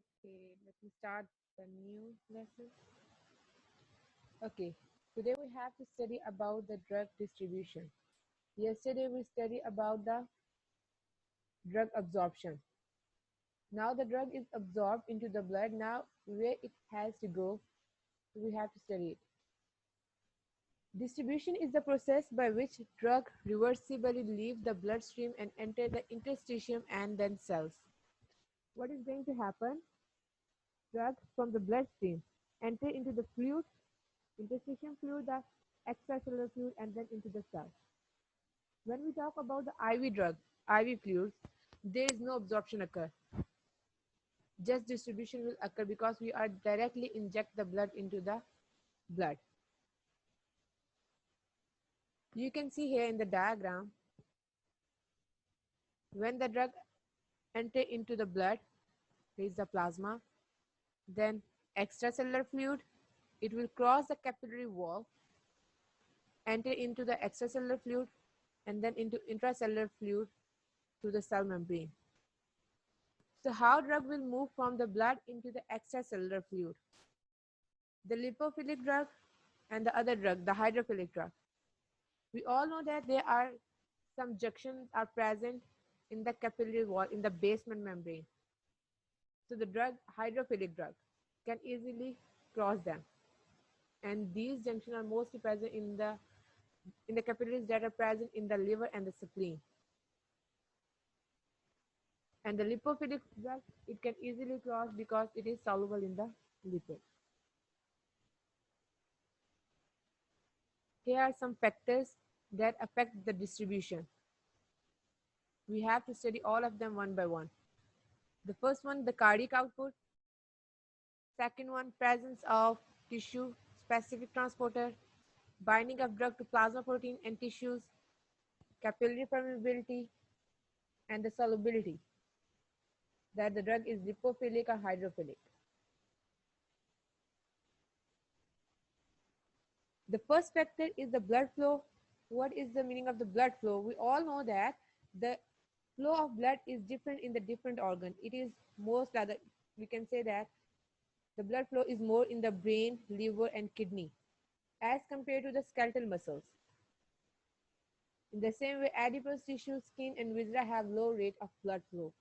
Okay, let me start the new lesson. Okay, today we have to study about the drug distribution. Yesterday we studied about the drug absorption. Now the drug is absorbed into the blood. Now where it has to go, we have to study it. Distribution is the process by which drug reversibly leave the bloodstream and enter the interstitium and then cells. What is going to happen? Drug from the bloodstream enter into the fluid, interstitium fluid, the extracellular fluid, and then into the cell. When we talk about the IV drug, IV fluids, there is no absorption occur. Just distribution will occur because we are directly inject the blood into the blood. You can see here in the diagram, when the drug enter into the blood, there is the plasma, then extracellular fluid, it will cross the capillary wall, enter into the extracellular fluid, and then into intracellular fluid to the cell membrane. So how drug will move from the blood into the extracellular fluid? The lipophilic drug and the other drug, the hydrophilic drug. We all know that there are some junctions are present in the capillary wall, in the basement membrane. So the drug, hydrophilic drug, can easily cross them. And these junctions are mostly present in the capillaries that are present in the liver and the spleen. And the lipophilic drug, it can easily cross because it is soluble in the lipid. Here are some factors that affect the distribution. We have to study all of them one by one. The first one, the cardiac output. Second one, presence of tissue specific transporter, binding of drug to plasma protein and tissues, capillary permeability, and the solubility, that the drug is lipophilic or hydrophilic. The first factor is the blood flow. What is the meaning of the blood flow? We all know that the flow of blood is different in the different organ. It is most rather, we can say that the blood flow is more in the brain, liver, and kidney as compared to the skeletal muscles. In the same way, adipose tissue, skin, and viscera have low rate of blood flow.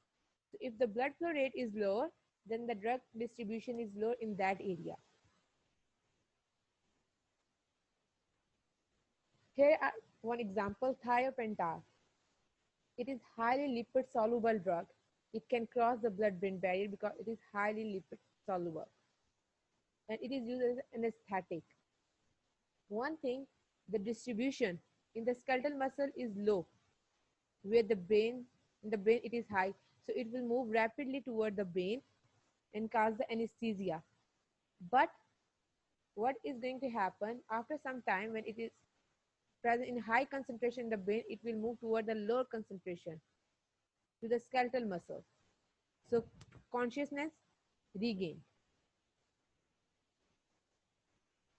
So if the blood flow rate is lower, then the drug distribution is lower in that area. Here are one example, thiopental. It is highly lipid soluble drug. It can cross the blood-brain barrier because it is highly lipid soluble. And it is used as an anesthetic. One thing, the distribution in the skeletal muscle is low, where in the brain it is high. So it will move rapidly toward the brain and cause the anesthesia. But what is going to happen after some time when it is present in high concentration in the brain, it will move toward the lower concentration to the skeletal muscle. So consciousness regained.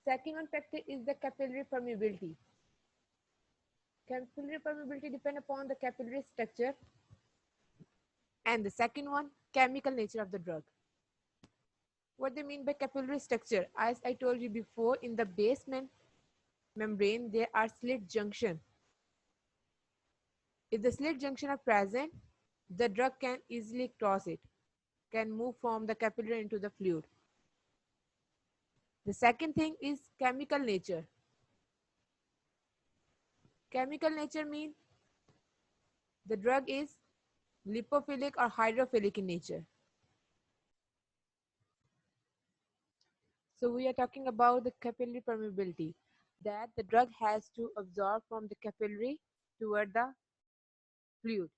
Second one factor is the capillary permeability. Capillary permeability depends upon the capillary structure. And the second one, chemical nature of the drug. What they mean by capillary structure? As I told you before, in the basement membrane, there are slit junction. If the slit junction are present, the drug can easily cross it, can move from the capillary into the fluid. The second thing is chemical nature. Chemical nature means the drug is lipophilic or hydrophilic in nature. So we are talking about the capillary permeability, that the drug has to absorb from the capillary toward the fluid.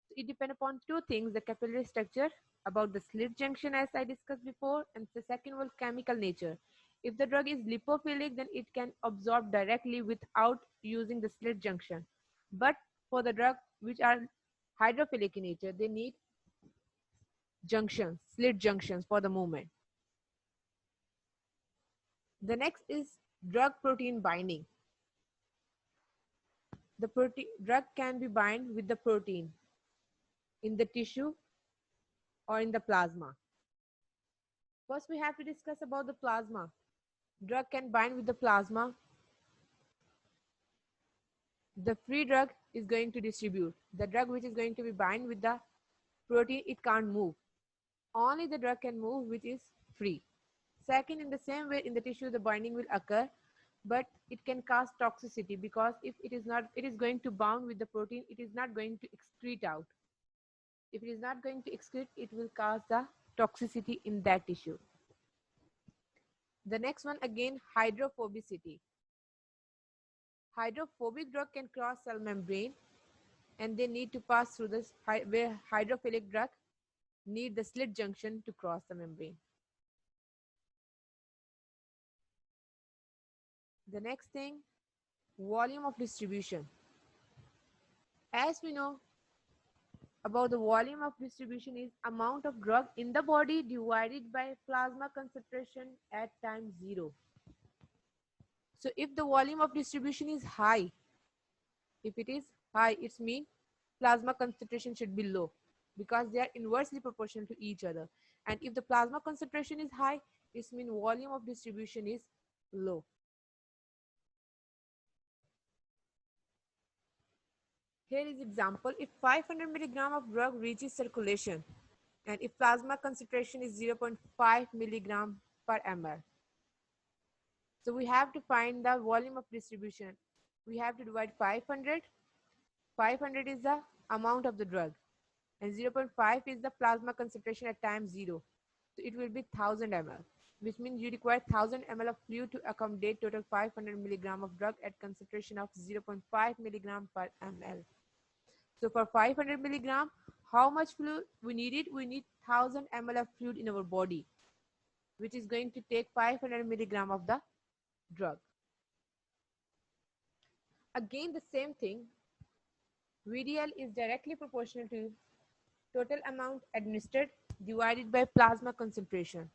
So it depends upon two things, the capillary structure, about the slit junction as I discussed before, and the second one, chemical nature. If the drug is lipophilic, then it can absorb directly without using the slit junction. But for the drug which are hydrophilic in nature, they need junctions, slit junctions for the movement. The next is drug protein binding. The drug can be bind with the protein in the tissue or in the plasma. First, we have to discuss about the plasma. Drug can bind with the plasma. The free drug is going to distribute. The drug which is going to be bind with the protein, it can't move. Only the drug can move which is free. Second, in the same way in the tissue, the binding will occur, but it can cause toxicity because if it is not, it is going to bound with the protein, it is not going to excrete out. If it is not going to excrete, it will cause the toxicity in that tissue. The next one again, hydrophobicity. Hydrophobic drug can cross cell membrane and they need to pass through this where hydrophilic drug need the slit junction to cross the membrane. The next thing, volume of distribution. As we know about the volume of distribution is amount of drug in the body divided by plasma concentration at time 0. So if the volume of distribution is high, if it is high, it means plasma concentration should be low because they are inversely proportional to each other. And if the plasma concentration is high, it means volume of distribution is low. Here is example. If 500 milligram of drug reaches circulation and if plasma concentration is 0.5 milligram per ml. So we have to find the volume of distribution. We have to divide 500. 500 is the amount of the drug and 0.5 is the plasma concentration at time 0. So it will be 1000 ml, which means you require 1000 ml of fluid to accommodate total 500 milligram of drug at concentration of 0.5 milligram per ml. So for 500 milligram, how much fluid we needed? We need 1000 ml of fluid in our body, which is going to take 500 milligram of the drug. Again, the same thing. VDL is directly proportional to total amount administered divided by plasma concentration.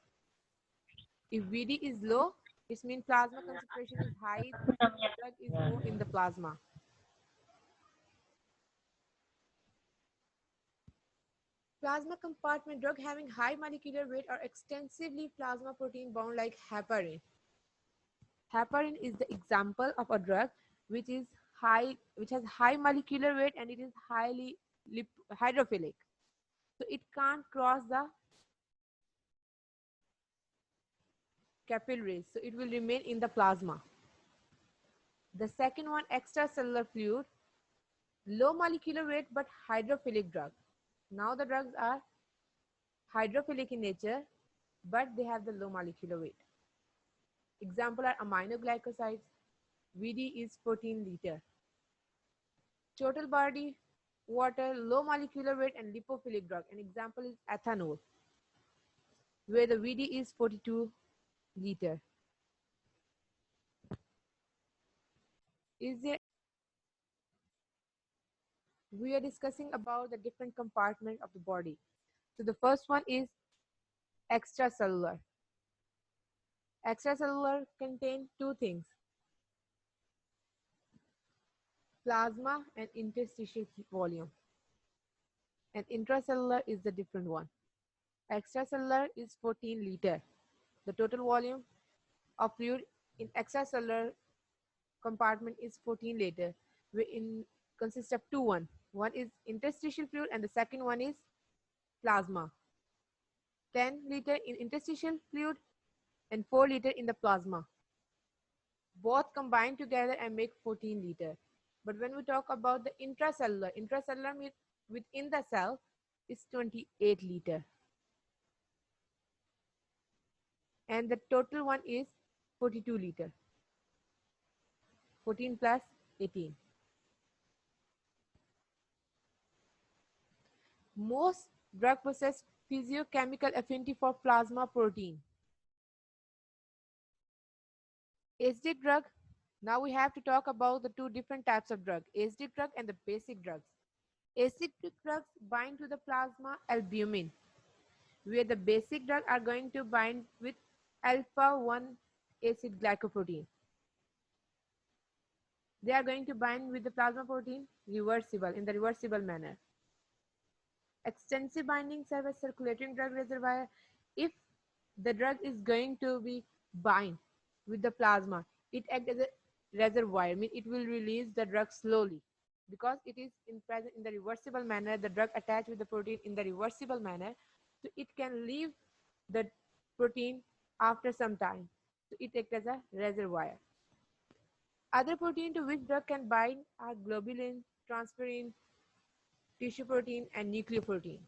If VD is low, it means plasma concentration is high, drug is low in the plasma. Plasma compartment drug having high molecular weight or extensively plasma protein bound like heparin. Heparin is the example of a drug which is which has high molecular weight and it is highly hydrophilic. So it can't cross the capillaries, so it will remain in the plasma. The second one, extracellular fluid, low molecular weight but hydrophilic drug. Now the drugs are hydrophilic in nature, but they have the low molecular weight. Example are aminoglycosides. VD is 14 liter. Total body water, low molecular weight and lipophilic drug. An example is ethanol, where the VD is 42 liter. We are discussing about the different compartments of the body. So the first one is extracellular. Extracellular contain two things, plasma and interstitial volume. And intracellular is the different one. Extracellular is 14 liter. The total volume of fluid in extracellular compartment is 14 liter. Consists of two one. One is interstitial fluid and the second one is plasma. 10 liter in interstitial fluid and 4 liter in the plasma. Both combine together and make 14 liter. But when we talk about the intracellular means within the cell is 28 liter. And the total one is 42 liter. 14 plus 18. Most drug possess physiochemical affinity for plasma protein. Acidic drug. Now we have to talk about the two different types of drug, acidic drug and the basic drugs. Acidic drugs bind to the plasma albumin, where the basic drug are going to bind with alpha-1 acid glycoprotein. They are going to bind with the plasma protein in the reversible manner. Extensive binding serve as circulating drug reservoir. If the drug is going to be bind with the plasma. It acts as a reservoir, mean it will release the drug slowly because it is in present in the reversible manner. The drug attached with the protein in the reversible manner, so it can leave the protein after some time. So it acts as a reservoir. Other protein to which drug can bind are globulin, transferrin, tissue protein, and nucleoproteins.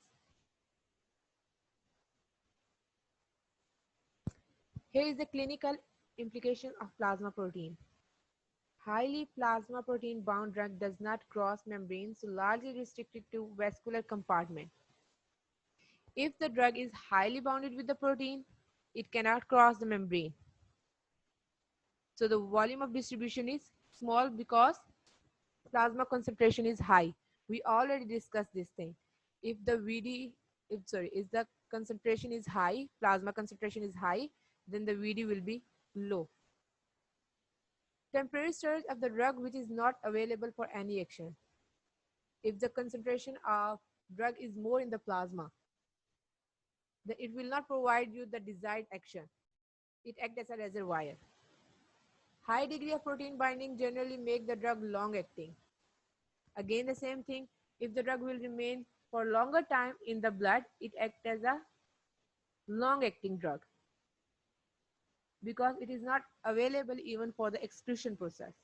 Here is the clinical implication of plasma protein. Highly plasma protein bound drug does not cross membranes, so largely restricted to vascular compartment. If the drug is highly bounded with the protein, it cannot cross the membrane. So the volume of distribution is small because plasma concentration is high. We already discussed this thing. If the if the concentration is high, plasma concentration is high, then the VD will be low. Temporary storage of the drug which is not available for any action. If the concentration of drug is more in the plasma, then it will not provide you the desired action. It acts as a reservoir. High degree of protein binding generally make the drug long acting. Again the same thing, if the drug will remain for longer time in the blood, it acts as a long acting drug because it is not available even for the excretion process.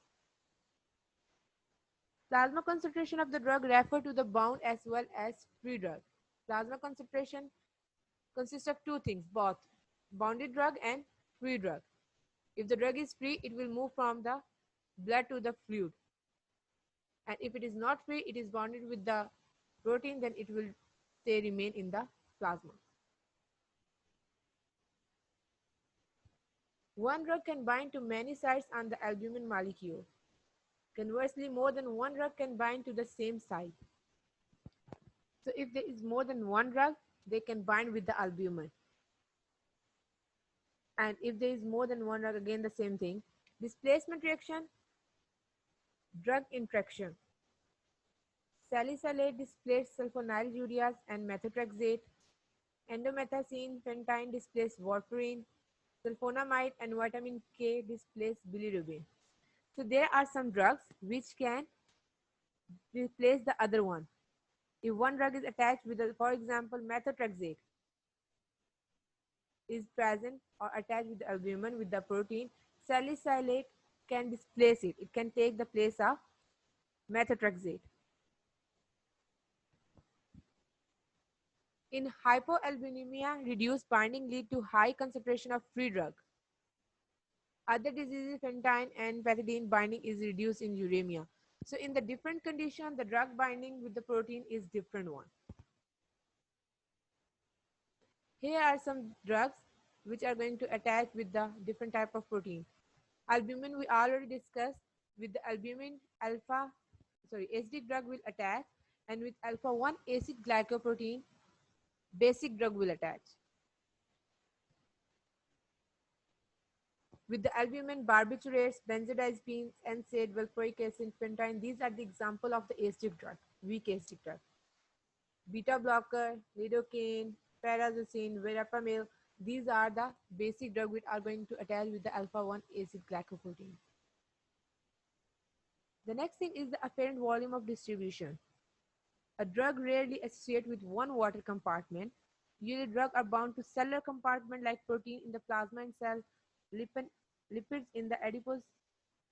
Plasma concentration of the drug refer to the bound as well as free drug. Plasma concentration consists of two things, both bounded drug and free drug. If the drug is free, it will move from the blood to the fluid. And if it is not free, it is bonded with the protein, then it will stay remain in the plasma. One drug can bind to many sites on the albumin molecule. Conversely, more than one drug can bind to the same site. So if there is more than one drug, they can bind with the albumin. And if there is more than one drug, again the same thing. Displacement reaction, drug interaction. Salicylate displaced sulfonylureas and methotrexate. Endomethacin pentine displaced warfarin. Sulfonamide and vitamin K displace bilirubin. So there are some drugs which can replace the other one. If one drug is attached with, for example, methotrexate is present or attached with the albumin with the protein, salicylate can displace it. It can take the place of methotrexate. In hypoalbuminemia, reduced binding lead to high concentration of free drug. Other diseases, pentine and pethidine binding is reduced in uremia. So in the different condition, the drug binding with the protein is different one. Here are some drugs which are going to attach with the different type of protein. Albumin we already discussed. With the albumin, acidic drug will attach, and with alpha-1 acid glycoprotein, basic drug will attach. With the albumin, barbiturates, benzodiazepines, NSAID, valproic acid, pentine, these are the example of the acidic drug, weak acidic drug. Beta blocker, lidocaine, pyrazosine, verapamil, these are the basic drugs which are going to attach with the alpha-1 acid glycoprotein. The next thing is the apparent volume of distribution. A drug rarely associates with one water compartment. Usually drugs are bound to cellular compartment like protein in the plasma and cell, lipids in the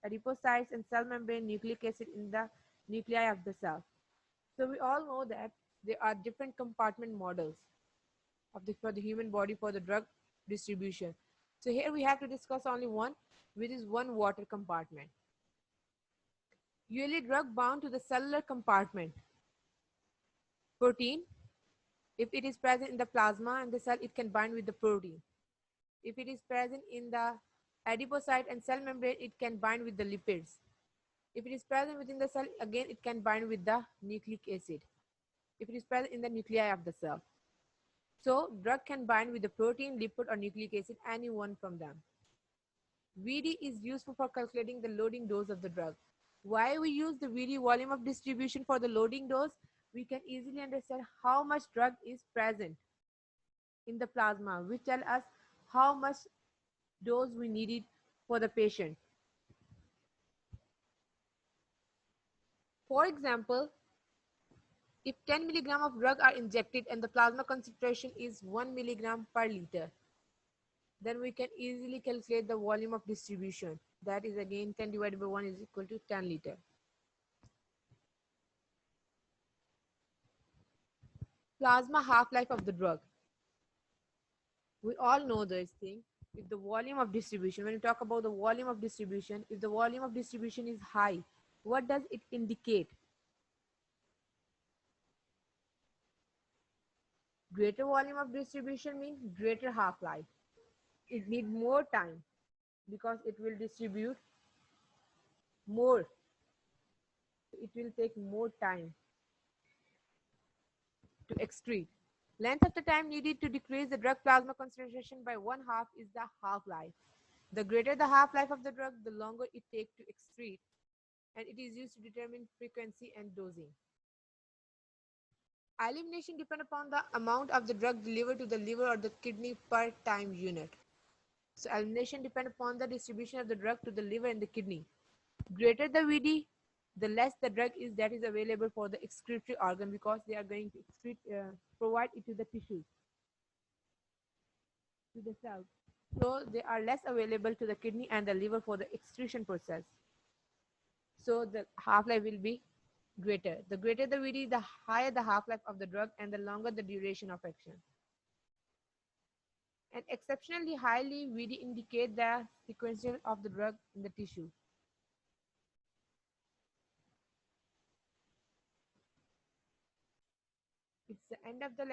adipocytes and cell membrane, nucleic acid in the nuclei of the cell. So we all know that there are different compartment models for the human body for the drug distribution. So here we have to discuss only one, which is one water compartment. Usually drug bound to the cellular compartment. Protein, if it is present in the plasma and the cell, it can bind with the protein. If it is present in the adipocyte and cell membrane, it can bind with the lipids. If it is present within the cell, again it can bind with the nucleic acid. If it is present in the nuclei of the cell. So drug can bind with the protein, lipid or nucleic acid, any one from them. VD is useful for calculating the loading dose of the drug. Why we use the VD, volume of distribution, for the loading dose? We can easily understand how much drug is present in the plasma, which tell us how much dose we needed for the patient. For example, if 10 milligram of drug are injected and the plasma concentration is 1 milligram per liter, then we can easily calculate the volume of distribution. That is again 10 divided by 1 is equal to 10 liter. Plasma half-life of the drug. We all know this thing. If the volume of distribution, when you talk about the volume of distribution, if the volume of distribution is high, what does it indicate? Greater volume of distribution means greater half-life. It needs more time because it will distribute more. It will take more time to excrete. Length of the time needed to decrease the drug plasma concentration by one half is the half-life. The greater the half-life of the drug, the longer it takes to excrete, and it is used to determine frequency and dosing. Elimination depends upon the amount of the drug delivered to the liver or the kidney per time unit. So elimination depends upon the distribution of the drug to the liver and the kidney. Greater the VD, the less the drug is that is available for the excretory organ because they are going to provide it to the tissues, to the cells. So they are less available to the kidney and the liver for the excretion process. So the half-life will be greater. The greater the VD, the higher the half-life of the drug and the longer the duration of action. And exceptionally highly VD indicate the sequential of the drug in the tissue. It's the end of the